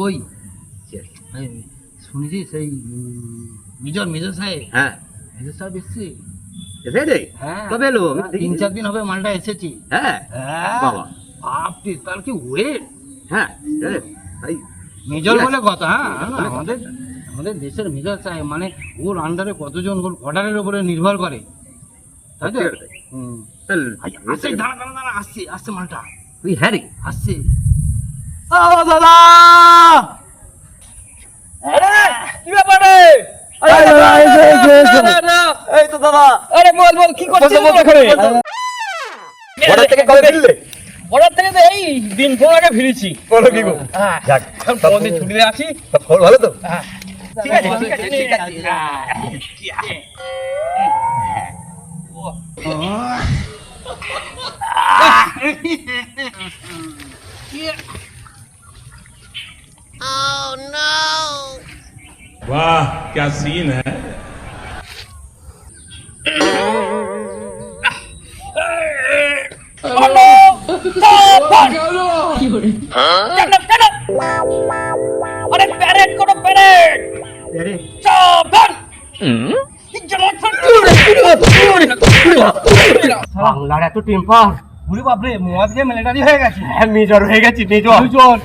ওই এই, শুনেছি সেই মেজর সাহেব, হ্যাঁ মেজর সাহেব এসছে। এসেছে? হ্যাঁ কবে এলো? আমি তো তিন দেখিনি। চার দিন হবে মালটা এসেছি। হ্যাঁ হ্যাঁ বাবা। বাপরে তার কি ওয়েট। হ্যাঁ ভাই মেজর ঠিক আছে। বলে কথা। হ্যাঁ বলে কথা। আমাদের আমাদের দেশের মেজর সাহেব মানে ওর আন্ডারে কতজন ওর অর্ডারের উপরে নির্ভর করে, তাই তো? সত্যি কথা। হুম। তাহলে আসছে, দাঁড়া দাঁড়া দাঁড়া, আসছে আসছে মালটা, তুই হ্যাঁ রে আসছে। ও দাদা, আরে কি ব্যাপার রে? আরে দাদা, এই তো দাদা। আরে বল বল কি করছিস এখানে বর্ডার থেকে কবে ফিরলে? অর্ডার থেকে তো এই দিন পর আগে ফিরেছি। বলো কি গো? হ্যাঁ যাক, এখন কতদিন ছুটিতে আছি। সব খবর ভালো তো? ঠিক আছে ঠিক আছে ঠিক আছে। वाह क्या सीन है। আরে প্যারেড করো প্যারেড। সাবধান। বাংলার এত টেম্পার, ওরে বাপরে মোয়াজ যে মিলিটারি হয়ে গেছে। হ্যাঁ মেজর হয়ে গেছি, মেজর। সাবধান।